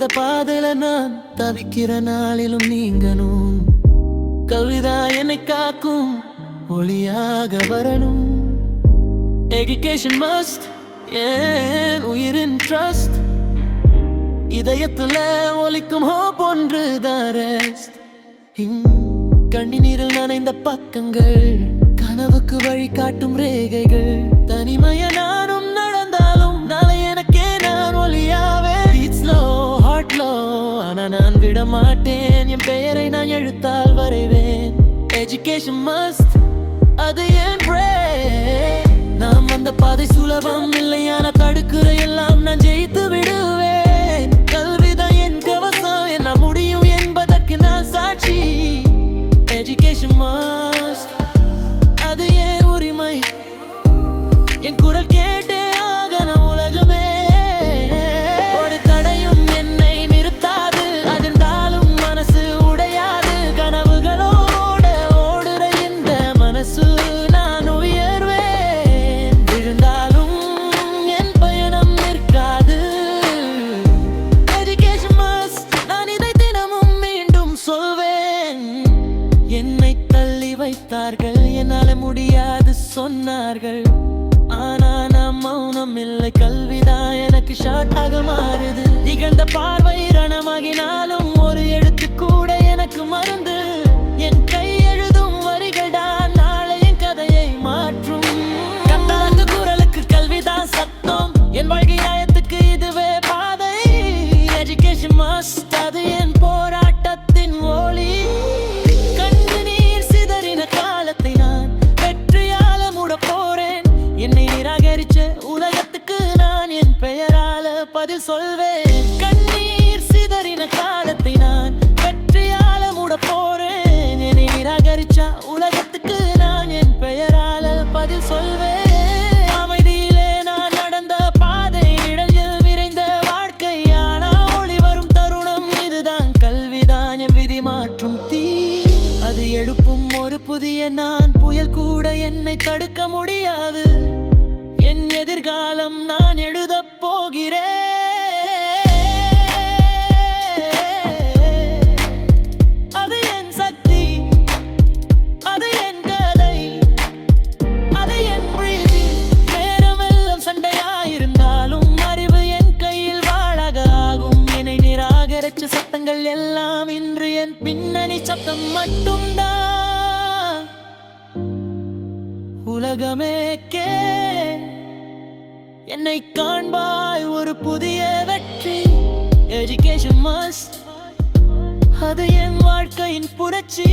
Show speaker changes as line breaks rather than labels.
தெரியாத பாதையில நான் தவிக்கிற நாளிலும் நீங்கணும். கவிதா என்னை காக்கும் ஒளியாக வரணும். எஜுகேஷன் மஸ்ட், ஏன் உயிரின் ட்ரஸ்ட். இதயத்துல ஒலிக்கும் ஹோப் ஒன்றுதான் ரெஸ்ட். கண்ணீரில் நனைந்த பக்கங்கள், கனவுக்கு வழி காட்டும் ரேகைகள். தனிமைய நானும் நடந்தாலும் நாளை எனக்கே நான் ஒளியாவே. ஸ்லோ ஹார்ட் லோ, ஆனா நான் விட மாட்டேன். என் பெயரை நான் எழுத்தால் வரைவேன். எஜுகேஷன் மஸ்ட், அது என் பிரேக். நாம் வந்த பாதை சுலபம் இல்லையான தடுக்கிற எல்லாம் நான் ஜெயித்து விடுவேன். கல்விதான் என் கவசம், என்ன முடியும் என்பதற்கு நான் சாட்சி. எஜுகேஷன் மஸ்ட், அது என் உரிமை. என் குரல் கேட்டே ஆகணும் உலகமே. ஒரு தடையும் என்னை நிறுத்தாது, அதிர்ந்தாலும் மனசு உடையாது. கனவுகளோட ஓடுற இந்த மனசு நான் உயர்வேன். விழுந்தாலும் என் பயணம் நிற்காது. எஜுகேஷன் மஸ்ட், நான் இதை தினமும் மீண்டும் சொல்வேன். என்னை தள்ளி வைத்தார்கள், என்னால முடியாது சொன்னார்கள். ஆனா நான் மௌனம் இல்லை, கல்விதான் எனக்கு ஷார்ட்டாக மாறுது. நிகழ்ந்த பார்வை ரணமாகினாலும் ஒரு எழுத்து கூட எனக்கு மருந்து. என் கை எழுதும் வரிகள் தான் நாளை என் கதையை மாற்றும். கத்தாக்கு குரலுக்கு கல்விதான் சத்தம், என் வாழ்க்கை நியாயத்துக்கு இதுவே பாதை. எஜுகேஷன் மஸ்ட், அது என் போராட்டத்தின் ஒளி. கண்ணீர் சிதறின காலத்தை நான் வெற்றியால மூட போறேன். என்னை நிராகரிச்ச உலகத்துக்கு நான் என் பெயரால பதில் சொல்வேன். கண்ணீர் சிதறின காலத்தை நான் வெற்றியால மூட போறேன். என்னை நிராகரிச்ச உலகத்துக்கு நான் என் பெயரால பதில் சொல்வேன். அமைதியிலே நான் நடந்த பாதை, நிழலில் விரைந்த வாழ்க்கை. ஆனா ஒளி வரும் தருணம் இதுதான், கல்விதான் என் விதி மாற்றும் தீ. அது எழுப்பும் ஒரு புதிய நான், புயல் கூட என்னை தடுக்க முடியாது. என் எதிர்காலம் நான் எழுதப் போகிறேன். அது என் சக்தி, அது என் கதை, அது என் breathing. நேரமெல்லாம் சண்டையாயிருந்தாலும் அறிவு என் கையில் வாழாக ஆகும். என்னை நிராகரிச்ச சத்தங்கள் எல்லாம் இன்று என் பின்னணி சத்தம் மட்டும்தான். உலகமே கே என்னை காண்பாய் ஒரு புதிய வெற்றி. எஜுகேஷன் மஸ்ட், அது என் வாழ்க்கையின் புரட்சி.